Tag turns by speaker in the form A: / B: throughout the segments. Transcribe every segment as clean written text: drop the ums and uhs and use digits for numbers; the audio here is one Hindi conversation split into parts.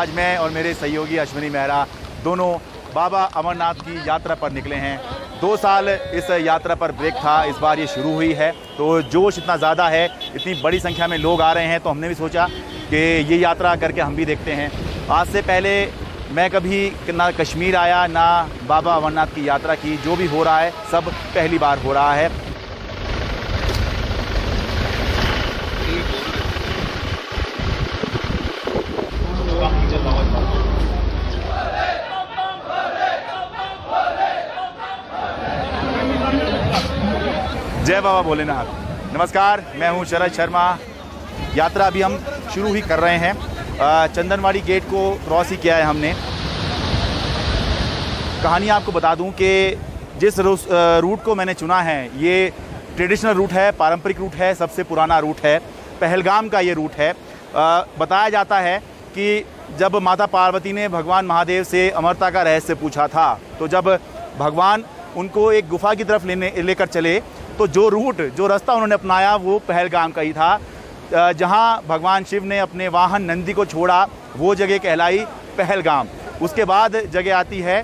A: आज मैं और मेरे सहयोगी अश्विनी मेहरा दोनों बाबा अमरनाथ की यात्रा पर निकले हैं। 2 साल इस यात्रा पर ब्रेक था, इस बार ये शुरू हुई है तो जोश इतना ज़्यादा है, इतनी बड़ी संख्या में लोग आ रहे हैं तो हमने भी सोचा कि ये यात्रा करके हम भी देखते हैं। आज से पहले मैं कभी ना कश्मीर आया ना बाबा अमरनाथ की यात्रा की, जो भी हो रहा है सब पहली बार हो रहा है। जय बाबा भोलेनाथ। नमस्कार, मैं हूं शरद शर्मा। यात्रा अभी हम शुरू ही कर रहे हैं। चंदनवाड़ी गेट को क्रॉस ही किया है हमने। कहानी आपको बता दूं कि जिस रूट को मैंने चुना है ये ट्रेडिशनल रूट है, पारंपरिक रूट है, सबसे पुराना रूट है। पहलगाम का ये रूट है। बताया जाता है कि जब माता पार्वती ने भगवान महादेव से अमरता का रहस्य पूछा था तो जब भगवान उनको एक गुफा की तरफ लेकर चले तो जो रास्ता उन्होंने अपनाया वो पहलगाम का ही था। जहां भगवान शिव ने अपने वाहन नंदी को छोड़ा वो जगह कहलाई पहलगाम। उसके बाद जगह आती है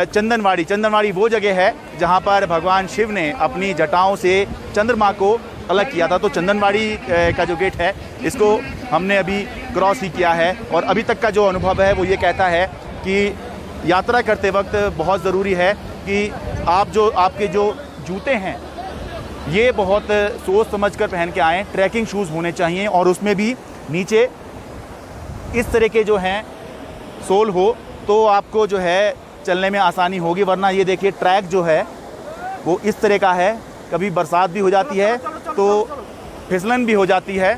A: चंदनवाड़ी। चंदनवाड़ी वो जगह है जहां पर भगवान शिव ने अपनी जटाओं से चंद्रमा को अलग किया था। तो चंदनवाड़ी का जो गेट है इसको हमने अभी क्रॉस ही किया है और अभी तक का जो अनुभव है वो ये कहता है कि यात्रा करते वक्त बहुत ज़रूरी है कि आपके जो जूते हैं ये बहुत सोच समझ कर पहन के आएँ। ट्रैकिंग शूज़ होने चाहिए और उसमें भी नीचे इस तरह के जो हैं सोल हो तो आपको जो है चलने में आसानी होगी, वरना ये देखिए ट्रैक जो है वो इस तरह का है। कभी बरसात भी हो जाती है तो फिसलन भी हो जाती है,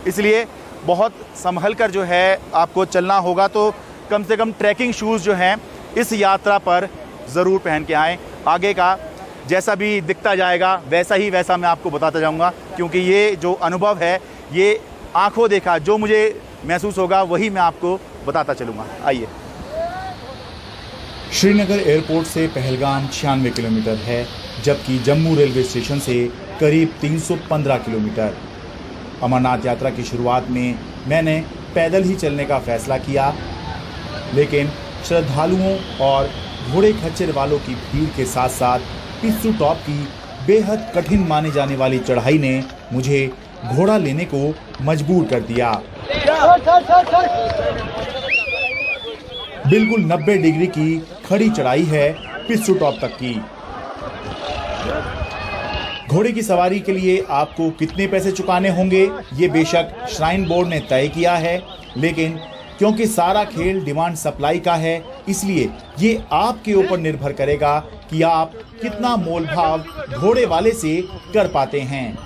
A: इसलिए बहुत संभल कर जो है आपको चलना होगा। तो कम से कम ट्रैकिंग शूज़ जो हैं इस यात्रा पर ज़रूर पहन के आएँ। आगे का जैसा भी दिखता जाएगा वैसा मैं आपको बताता जाऊंगा, क्योंकि ये जो अनुभव है ये आंखों देखा जो मुझे महसूस होगा वही मैं आपको बताता चलूँगा। आइए।
B: श्रीनगर एयरपोर्ट से पहलगाम 96 किलोमीटर है, जबकि जम्मू रेलवे स्टेशन से करीब 315 किलोमीटर। अमरनाथ यात्रा की शुरुआत में मैंने पैदल ही चलने का फैसला किया, लेकिन श्रद्धालुओं और घोड़े खच्चर वालों की भीड़ के साथ साथ पिस्सू टॉप की बेहद कठिन माने जाने वाली चढ़ाई ने मुझे घोड़ा लेने को मजबूर कर दिया। बिल्कुल 90 डिग्री की खड़ी चढ़ाई है पिस्सू टॉप तक की। घोड़े की सवारी के लिए आपको कितने पैसे चुकाने होंगे ये बेशक श्राइन बोर्ड ने तय किया है, लेकिन क्योंकि सारा खेल डिमांड सप्लाई का है इसलिए ये आपके ऊपर निर्भर करेगा कि आप कितना मोल भाव घोड़े वाले से कर पाते हैं।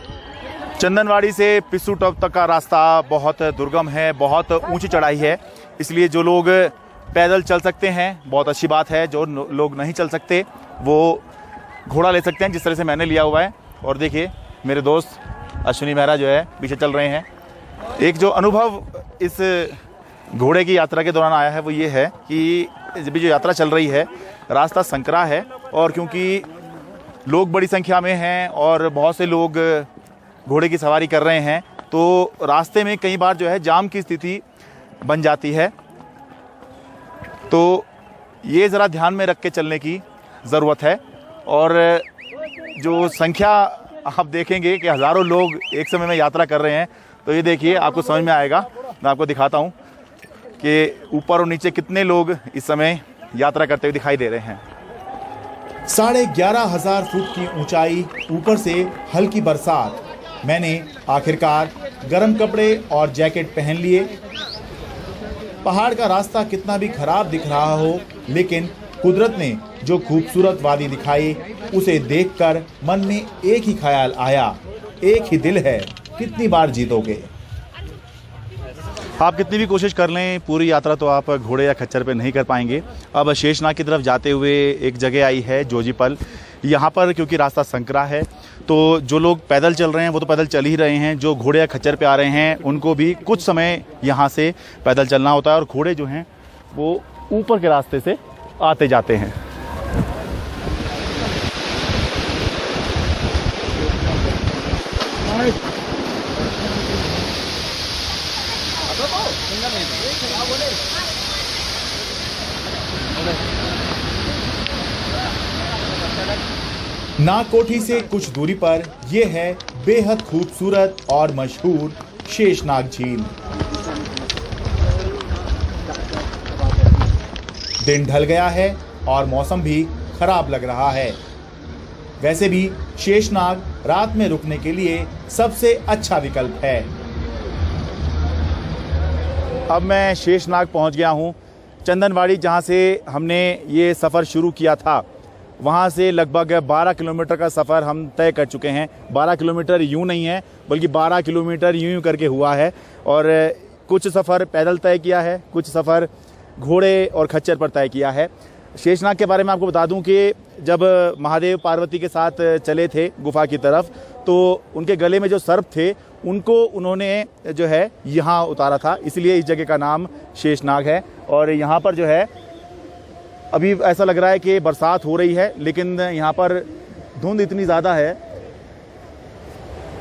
A: चंदनवाड़ी से पिस्सू टॉप तक का रास्ता बहुत दुर्गम है, बहुत ऊंची चढ़ाई है, इसलिए जो लोग पैदल चल सकते हैं बहुत अच्छी बात है। जो लोग नहीं चल सकते वो घोड़ा ले सकते हैं, जिस तरह से मैंने लिया हुआ है। और देखिए मेरे दोस्त अश्विनी मेहरा जो है पीछे चल रहे हैं। एक जो अनुभव इस घोड़े की यात्रा के दौरान आया है वो ये है कि जब जो यात्रा चल रही है रास्ता संकरा है और क्योंकि लोग बड़ी संख्या में हैं और बहुत से लोग घोड़े की सवारी कर रहे हैं तो रास्ते में कई बार जो है जाम की स्थिति बन जाती है। तो ये ज़रा ध्यान में रख के चलने की ज़रूरत है। और जो संख्या आप देखेंगे कि हज़ारों लोग एक समय में यात्रा कर रहे हैं, तो ये देखिए आपको समझ में आएगा। मैं आपको दिखाता हूँ कि ऊपर और नीचे कितने लोग इस समय यात्रा करते हुए दिखाई दे रहे हैं।
B: 11,500 फुट की ऊंचाई, ऊपर से हल्की बरसात। मैंने आखिरकार गर्म कपड़े और जैकेट पहन लिए। पहाड़ का रास्ता कितना भी खराब दिख रहा हो, लेकिन कुदरत ने जो खूबसूरत वादी दिखाई उसे देखकर मन में एक ही ख्याल आया, एक ही दिल है, कितनी बार जीतोगे।
A: आप कितनी भी कोशिश कर लें पूरी यात्रा तो आप घोड़े या खच्चर पे नहीं कर पाएंगे। अब शेषनाग की तरफ जाते हुए एक जगह आई है जोजीपल। यहाँ पर क्योंकि रास्ता संकरा है तो जो लोग पैदल चल रहे हैं वो तो पैदल चल ही रहे हैं, जो घोड़े या खच्चर पे आ रहे हैं उनको भी कुछ समय यहाँ से पैदल चलना होता है और घोड़े जो हैं वो ऊपर के रास्ते से आते जाते हैं।
B: नागकोठी से कुछ दूरी पर यह है बेहद खूबसूरत और मशहूर शेषनाग झील। दिन ढल गया है और मौसम भी खराब लग रहा है। वैसे भी शेषनाग रात में रुकने के लिए सबसे अच्छा विकल्प है।
A: अब मैं शेषनाग पहुंच गया हूं। चंदनवाड़ी जहां से हमने ये सफ़र शुरू किया था, वहां से लगभग 12 किलोमीटर का सफ़र हम तय कर चुके हैं। 12 किलोमीटर यूं नहीं है, बल्कि 12 किलोमीटर यूं करके हुआ है। और कुछ सफ़र पैदल तय किया है, कुछ सफ़र घोड़े और खच्चर पर तय किया है। शेषनाग के बारे में आपको बता दूं कि जब महादेव पार्वती के साथ चले थे गुफा की तरफ, तो उनके गले में जो सर्प थे उनको उन्होंने जो है यहाँ उतारा था, इसलिए इस जगह का नाम शेषनाग है। और यहाँ पर जो है अभी ऐसा लग रहा है कि बरसात हो रही है, लेकिन यहाँ पर धुंध इतनी ज़्यादा है,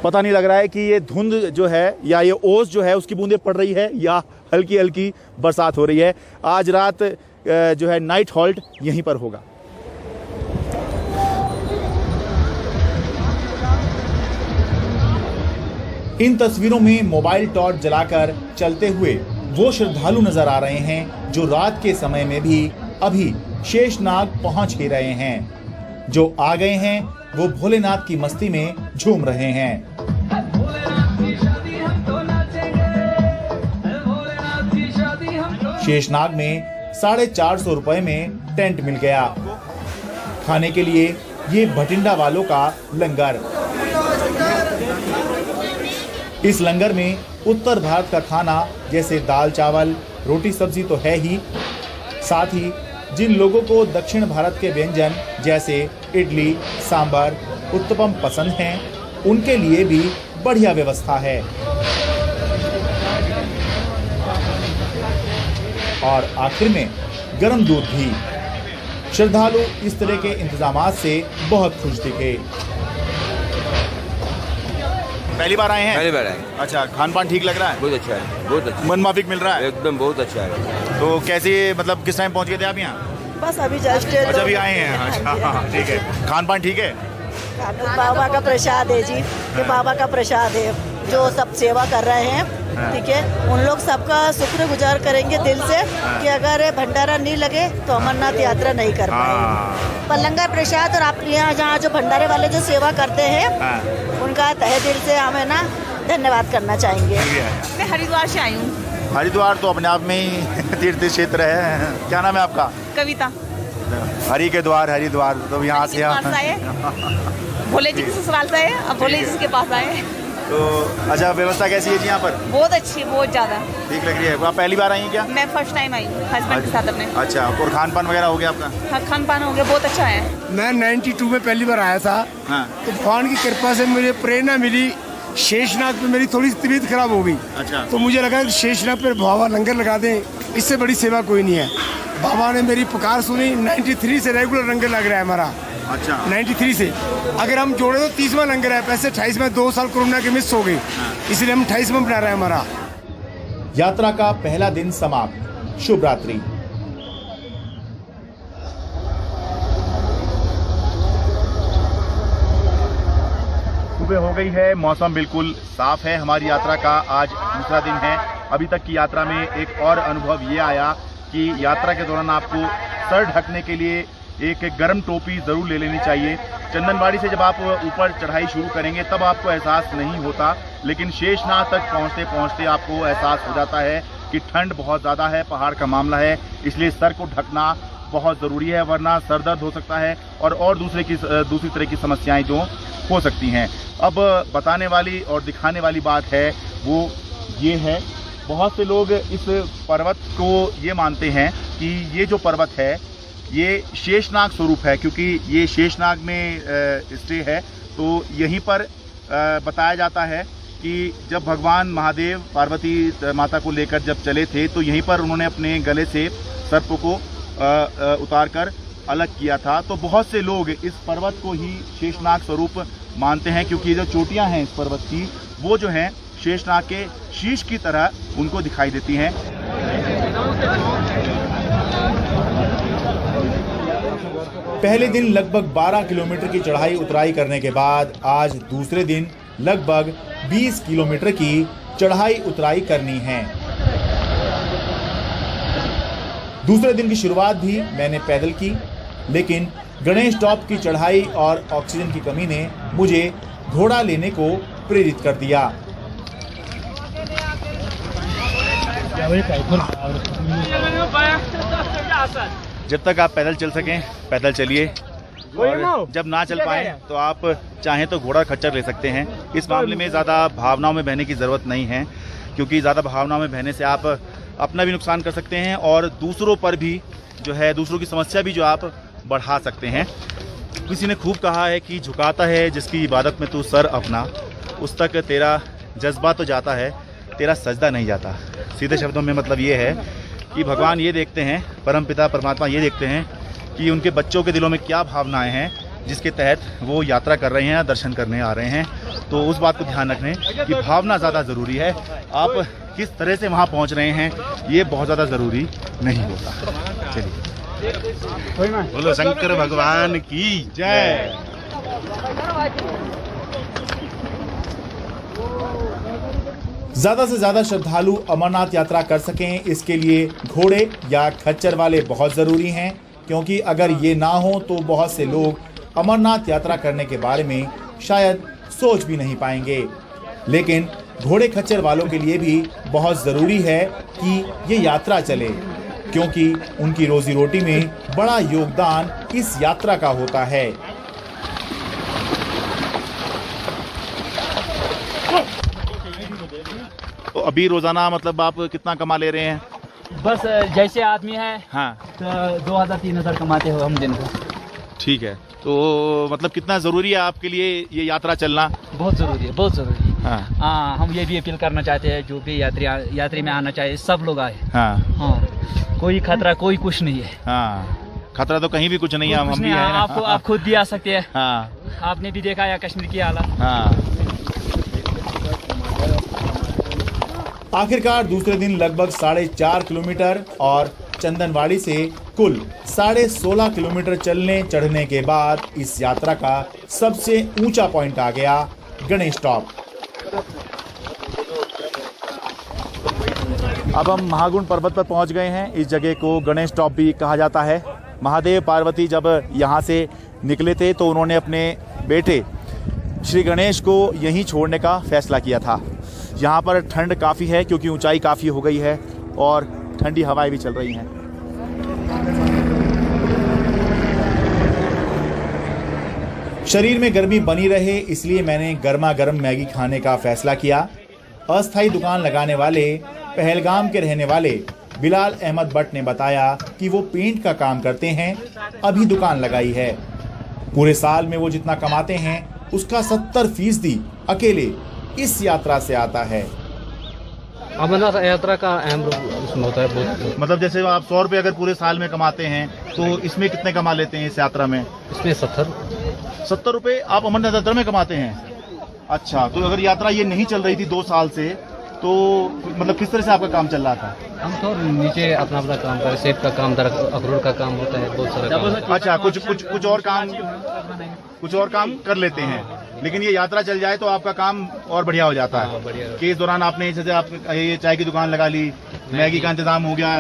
A: पता नहीं लग रहा है कि ये धुंध जो है या ये ओस जो है उसकी बूंदें पड़ रही है या हल्की हल्की बरसात हो रही है। आज रात जो है नाइट हॉल्ट यहीं पर होगा।
B: इन तस्वीरों में मोबाइल टॉर्च जलाकर चलते हुए वो श्रद्धालु नजर आ रहे हैं जो रात के समय में भी अभी शेषनाग पहुंच ही रहे हैं। जो आ गए हैं वो भोलेनाथ की मस्ती में झूम रहे हैं। शेषनाग में 450 रुपए में टेंट मिल गया। खाने के लिए ये भटिंडा वालों का लंगर। इस लंगर में उत्तर भारत का खाना जैसे दाल चावल रोटी सब्जी तो है ही, साथ ही जिन लोगों को दक्षिण भारत के व्यंजन जैसे इडली सांभर उत्तपम पसंद हैं, उनके लिए भी बढ़िया व्यवस्था है। और आखिर में गर्म दूध भी। श्रद्धालु इस तरह के इंतजामात से बहुत खुश दिखे।
A: पहली बार आए हैं?
C: पहली बार आए।
A: अच्छा, खान पान ठीक लग रहा है?
C: बहुत अच्छा है, बहुत अच्छा,
A: मन माफिक मिल रहा है?
C: एकदम बहुत अच्छा है।
A: तो कैसे, मतलब किस टाइम पहुंच गए थे आप यहाँ?
D: बस अभी जस्ट।
A: अच्छा, अभी आए हैं। अच्छा, ठीक है। खान पान ठीक है?
D: बाबा का प्रसाद है जी, ये बाबा का प्रसाद है जो सब सेवा कर रहे हैं, ठीक है। उन लोग सबका शुक्रगुजार करेंगे दिल से कि अगर भंडारा नहीं लगे तो अमरनाथ यात्रा नहीं कर पाएंगे। पर लंगर प्रसाद और आप यहाँ जहाँ जो भंडारे वाले जो सेवा करते हैं उनका तहे दिल से हमें ना धन्यवाद करना चाहेंगे।
E: मैं हरिद्वार से आई हूँ।
A: हरिद्वार तो अपने आप में ही तीर्थ क्षेत्र है। क्या नाम है आपका?
E: कविता।
A: हरि के द्वार हरिद्वार, तो यहाँ से
E: भोले जी के ससुराल से है, अब भोले जी के पास आए।
A: तो अच्छा, व्यवस्था कैसी है जी यहाँ पर?
E: बहुत अच्छी है, बहुत ज़्यादा
A: ठीक लग रही है। आप पहली बार आई हैं क्या?
E: मैं फर्स्ट टाइम आई हूँ हस्बैंड के साथ अपने।
A: अच्छा, और खान पान वगैरह हो गया आपका?
E: हाँ, खान पान हो गया, बहुत अच्छा है।
F: मैं 92 में पहली बार आया था।
A: हाँ।
F: तो भगवान की कृपा से मुझे प्रेरणा मिली। शेषनाग पे मेरी थोड़ी तबीयत खराब हो गई।
A: अच्छा।
F: तो मुझे लगा कि शेषनाग पे बाबा लंगर लगा दें, इससे बड़ी सेवा कोई नहीं है। बाबा ने मेरी पुकार सुनी। 93 से रेगुलर लंगर लग रहा है हमारा।
A: अच्छा।
F: 93 से अगर हम जोड़े तो 30वां लंगर है। वैसे 28 में 2 साल कोरोना के मिस हो गई, इसलिए हम 28वां बना रहे हैं हमारा।
B: यात्रा का पहला दिन समाप्त। शुभ रात्रि।
A: सुबह हो गई है, मौसम बिल्कुल साफ है। हमारी यात्रा का आज दूसरा दिन है। अभी तक की यात्रा में एक और अनुभव ये आया कि यात्रा के दौरान आपको सर ढकने के लिए एक गर्म टोपी ज़रूर ले लेनी चाहिए। चंदनवाड़ी से जब आप ऊपर चढ़ाई शुरू करेंगे तब आपको एहसास नहीं होता, लेकिन शेषनाग तक पहुंचते पहुंचते आपको एहसास हो जाता है कि ठंड बहुत ज़्यादा है, पहाड़ का मामला है, इसलिए सर को ढकना बहुत ज़रूरी है, वरना सर दर्द हो सकता है और दूसरी तरह की समस्याएं जो हो सकती हैं। अब बताने वाली और दिखाने वाली बात है वो ये है, बहुत से लोग इस पर्वत को ये मानते हैं कि ये जो पर्वत है ये शेषनाग स्वरूप है, क्योंकि ये शेषनाग में स्टे है। तो यहीं पर बताया जाता है कि जब भगवान महादेव पार्वती माता को लेकर जब चले थे तो यहीं पर उन्होंने अपने गले से सर्प को उतारकर अलग किया था। तो बहुत से लोग इस पर्वत को ही शेषनाग स्वरूप मानते हैं, क्योंकि जो चोटियां हैं इस पर्वत की वो जो हैं शेषनाग के शीश की तरह उनको दिखाई देती हैं।
B: पहले दिन लगभग 12 किलोमीटर की चढ़ाई उतराई करने के बाद आज दूसरे दिन लगभग 20 किलोमीटर की चढ़ाई उतराई करनी है। दूसरे दिन की शुरुआत भी मैंने पैदल की, लेकिन गणेश टॉप की चढ़ाई और ऑक्सीजन की कमी ने मुझे घोड़ा लेने को प्रेरित कर दिया।
A: जब तक आप पैदल चल सकें पैदल चलिए, और जब ना चल पाए तो आप चाहें तो घोड़ा खच्चर ले सकते हैं। इस मामले में ज़्यादा भावनाओं में बहने की ज़रूरत नहीं है, क्योंकि ज़्यादा भावनाओं में बहने से आप अपना भी नुकसान कर सकते हैं और दूसरों पर भी जो है, दूसरों की समस्या भी जो आप बढ़ा सकते हैं। किसी ने खूब कहा है कि झुकाता है जिसकी इबादत में तू सर अपना, उस तक तेरा जज्बा तो जाता है, तेरा सजदा नहीं जाता। सीधे शब्दों में मतलब ये है कि भगवान ये देखते हैं, परमपिता परमात्मा ये देखते हैं कि उनके बच्चों के दिलों में क्या भावनाएं हैं, जिसके तहत वो यात्रा कर रहे हैं, दर्शन करने आ रहे हैं। तो उस बात को ध्यान रखें कि भावना ज़्यादा ज़रूरी है। आप किस तरह से वहाँ पहुँच रहे हैं ये बहुत ज़्यादा ज़रूरी नहीं होता। चलिए, बोलो शंकर भगवान की जय।
B: ज्यादा से ज्यादा श्रद्धालु अमरनाथ यात्रा कर सकें, इसके लिए घोड़े या खच्चर वाले बहुत जरूरी हैं, क्योंकि अगर ये ना हो तो बहुत से लोग अमरनाथ यात्रा करने के बारे में शायद सोच भी नहीं पाएंगे। लेकिन घोड़े खच्चर वालों के लिए भी बहुत जरूरी है कि ये यात्रा चले, क्योंकि उनकी रोजी रोटी में बड़ा योगदान इस यात्रा का होता है।
A: तो अभी रोजाना मतलब आप कितना कमा ले रहे हैं?
G: बस जैसे आदमी है
A: हाँ,
G: तो 2000-3000 कमाते हो हम दिन को।
A: ठीक है। तो मतलब कितना ज़रूरी है आपके लिए ये यात्रा चलना?
G: बहुत ज़रूरी है, बहुत ज़रूरी है।
A: हाँ,
G: हम ये भी अपील करना चाहते हैं, जो भी यात्री में आना चाहिए सब लोग आए।
A: हाँ,
G: हाँ, कोई खतरा कोई कुछ नहीं है।
A: हाँ, खतरा तो कहीं भी कुछ नहीं है, हम भी हैं।
G: आप खुद भी आ सकते हैं।
A: हाँ,
G: आपने भी देखा है कश्मीर की हालत।
A: हाँ।
B: आखिरकार दूसरे दिन लगभग 4.5 किलोमीटर और चंदनवाड़ी से कुल 16.5 किलोमीटर चलने चढ़ने के बाद इस यात्रा का सबसे ऊंचा पॉइंट आ गया, गणेश टॉप।
A: अब हम महागुण पर्वत पर पहुंच गए हैं। इस जगह को गणेश टॉप भी कहा जाता है। महादेव पार्वती जब यहाँ से निकले थे तो उन्होंने अपने बेटे श्री गणेश को यहीं छोड़ने का फैसला किया था। यहाँ पर ठंड काफ़ी है क्योंकि ऊंचाई काफ़ी हो गई है और ठंडी हवाएं भी चल रही हैं।
B: शरीर में गर्मी बनी रहे इसलिए मैंने गर्मा गर्म मैगी खाने का फैसला किया। अस्थायी दुकान लगाने वाले पहलगाम के रहने वाले बिलाल अहमद भट्ट ने बताया कि वो पेंट का काम करते हैं, अभी दुकान लगाई है। पूरे साल में वो जितना कमाते हैं उसका 70% अकेले इस यात्रा से आता है।
H: अमरनाथ यात्रा का अहम उसमें होता है बहुत।
A: मतलब जैसे आप 100 रुपये अगर पूरे साल में कमाते हैं तो इसमें कितने कमा लेते हैं इस यात्रा में?
H: इसमें 70
A: रुपये आप अमरनाथ यात्रा में कमाते हैं। अच्छा, तो अगर यात्रा ये नहीं चल रही थी 2 साल से तो मतलब किस तरह से आपका काम चल रहा था?
H: हम तो नीचे अपना अपना काम करें, सेब का काम, अखरोट का काम होता है, बहुत सारा काम।
A: अच्छा, कुछ और काम कर लेते हैं, लेकिन ये यात्रा चल जाए तो आपका काम और बढ़िया हो जाता है। कि इस दौरान आपने जैसे आप ये चाय की दुकान लगा ली, मैगी का इंतजाम हो गया,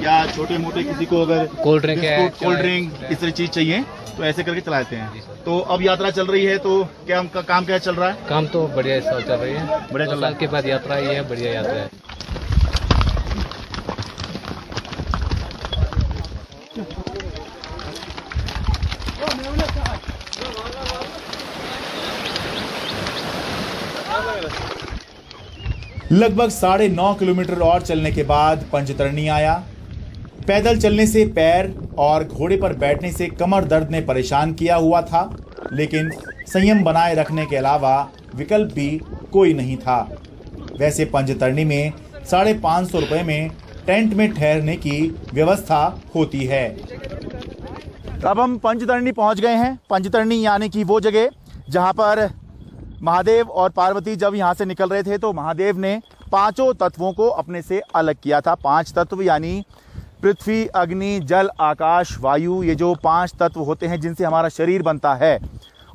A: या छोटे मोटे किसी को अगर
H: कोल्ड ड्रिंक
A: इस तरह चीज चाहिए तो ऐसे करके चलाते हैं। तो अब यात्रा चल रही है तो क्या काम क्या चल रहा है?
H: काम तो बढ़िया इस साल चल रही है,
A: बढ़िया चल रहा है।
H: के बाद यात्रा ये है, बढ़िया यात्रा है।
B: लगभग 9.5 किलोमीटर और चलने के बाद पंचतरणी आया। पैदल चलने से पैर और घोड़े पर बैठने से कमर दर्द ने परेशान किया हुआ था, लेकिन संयम बनाए रखने के अलावा विकल्प भी कोई नहीं था। वैसे पंचतरणी में 550 रुपये में टेंट में ठहरने की व्यवस्था होती है।
A: अब हम पंचतरणी पहुंच गए हैं। पंचतरणी यानी कि वो जगह जहां पर महादेव और पार्वती जब यहाँ से निकल रहे थे तो महादेव ने 5 तत्वों को अपने से अलग किया था। 5 तत्व यानी पृथ्वी, अग्नि, जल, आकाश, वायु, ये जो 5 तत्व होते हैं जिनसे हमारा शरीर बनता है,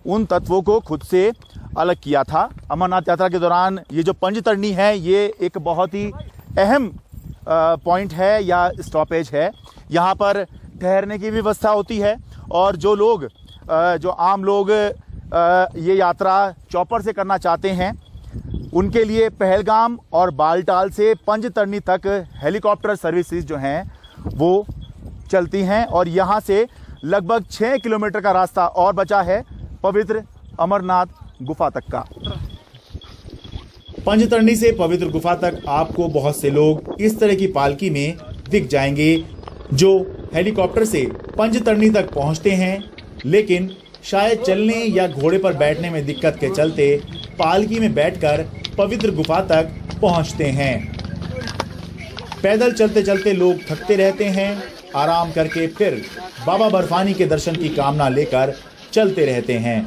A: उन तत्वों को खुद से अलग किया था। अमरनाथ यात्रा के दौरान ये जो पंचतरणी है, ये एक बहुत ही अहम पॉइंट है या स्टॉपेज है। यहाँ पर ठहरने की व्यवस्था होती है और जो लोग जो आम लोग ये यात्रा चॉपर से करना चाहते हैं, उनके लिए पहलगाम और बालटाल से पंचतरणी तक हेलीकॉप्टर सर्विसेज जो हैं वो चलती हैं और यहाँ से लगभग 6 किलोमीटर का रास्ता और बचा है पवित्र अमरनाथ गुफा तक का।
B: पंचतरणी से पवित्र गुफा तक आपको बहुत से लोग इस तरह की पालकी में दिख जाएंगे जो हेलीकॉप्टर से पंचतरणी तक पहुंचते हैं, लेकिन शायद चलने या घोड़े पर बैठने में दिक्कत के चलते पालकी में बैठकर पवित्र गुफा तक पहुंचते हैं। पैदल चलते चलते लोग थकते रहते हैं, आराम करके फिर बाबा बर्फानी के दर्शन की कामना लेकर चलते रहते हैं।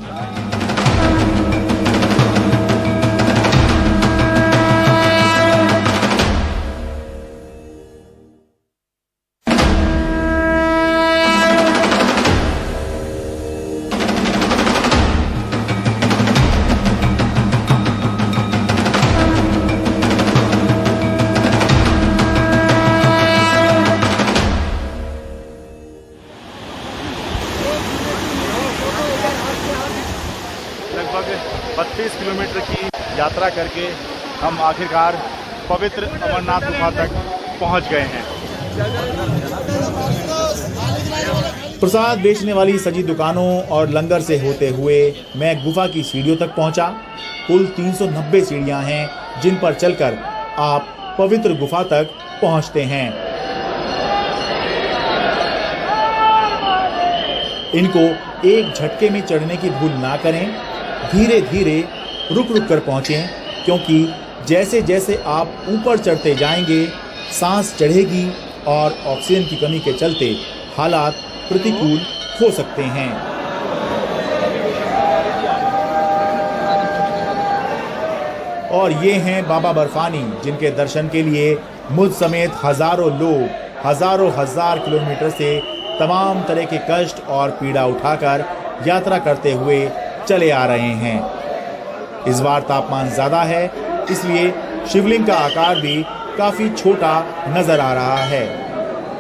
A: लगभग 32 किलोमीटर की यात्रा करके हम आखिरकार पवित्र अमरनाथ गुफा तक पहुंच गए हैं।
B: प्रसाद बेचने वाली सजी दुकानों और लंगर से होते हुए मैं गुफा की सीढ़ियों तक पहुंचा। कुल 390 सीढ़ियां हैं जिन पर चलकर आप पवित्र गुफा तक पहुंचते हैं। इनको एक झटके में चढ़ने की भूल ना करें, धीरे धीरे रुक रुक कर पहुंचें, क्योंकि जैसे जैसे आप ऊपर चढ़ते जाएंगे सांस चढ़ेगी और ऑक्सीजन की कमी के चलते हालात प्रतिकूल हो सकते हैं। और ये हैं बाबा बर्फानी, जिनके दर्शन के लिए मुझ समेत हजारों लोग हजारों हजार किलोमीटर से तमाम तरह के कष्ट और पीड़ा उठाकर यात्रा करते हुए चले आ रहे हैं। इस बार तापमान ज़्यादा है, इसलिए शिवलिंग का आकार भी काफ़ी छोटा नज़र आ रहा है।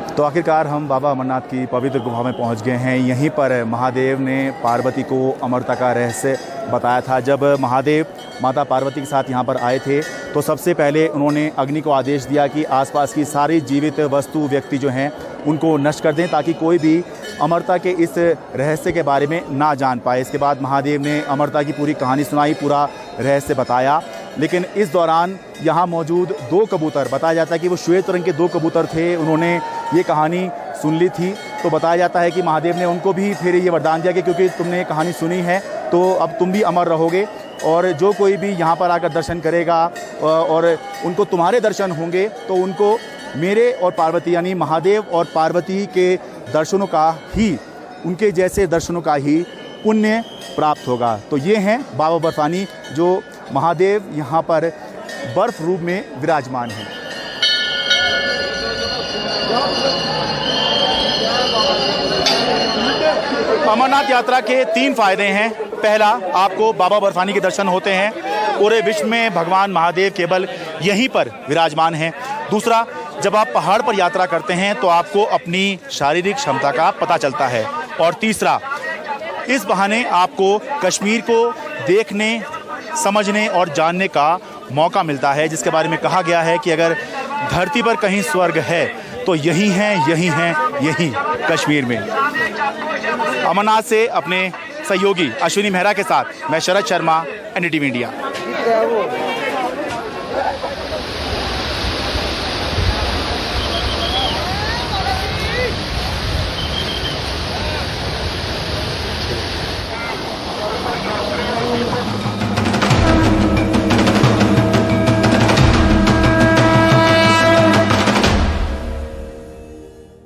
A: तो आखिरकार हम बाबा अमरनाथ की पवित्र गुफा में पहुंच गए हैं। यहीं पर महादेव ने पार्वती को अमरता का रहस्य बताया था। जब महादेव माता पार्वती के साथ यहाँ पर आए थे तो सबसे पहले उन्होंने अग्नि को आदेश दिया कि आसपास की सारी जीवित वस्तु व्यक्ति जो हैं उनको नष्ट कर दें, ताकि कोई भी अमरता के इस रहस्य के बारे में ना जान पाए। इसके बाद महादेव ने अमरता की पूरी कहानी सुनाई, पूरा रहस्य बताया। लेकिन इस दौरान यहाँ मौजूद 2 कबूतर, बताया जाता है कि वो श्वेत रंग के 2 कबूतर थे, उन्होंने ये कहानी सुन ली थी। तो बताया जाता है कि महादेव ने उनको भी फिर ये वरदान दिया कि क्योंकि तुमने ये कहानी सुनी है तो अब तुम भी अमर रहोगे, और जो कोई भी यहाँ पर आकर दर्शन करेगा और उनको तुम्हारे दर्शन होंगे तो उनको मेरे और पार्वती यानी महादेव और पार्वती के दर्शनों का ही, उनके जैसे दर्शनों का ही पुण्य प्राप्त होगा। तो ये हैं बाबा बर्फानी, जो महादेव यहाँ पर बर्फ रूप में विराजमान हैं। अमरनाथ यात्रा के 3 फायदे हैं। पहला, आपको बाबा बर्फानी के दर्शन होते हैं। पूरे विश्व में भगवान महादेव केवल यहीं पर विराजमान हैं। दूसरा, जब आप पहाड़ पर यात्रा करते हैं तो आपको अपनी शारीरिक क्षमता का पता चलता है। और तीसरा, इस बहाने आपको कश्मीर को देखने, समझने और जानने का मौका मिलता है, जिसके बारे में कहा गया है कि अगर धरती पर कहीं स्वर्ग है तो यही है कश्मीर में। अमरनाथ से अपने सहयोगी अश्विनी मेहरा के साथ मैं शरद शर्मा, NDTV इंडिया।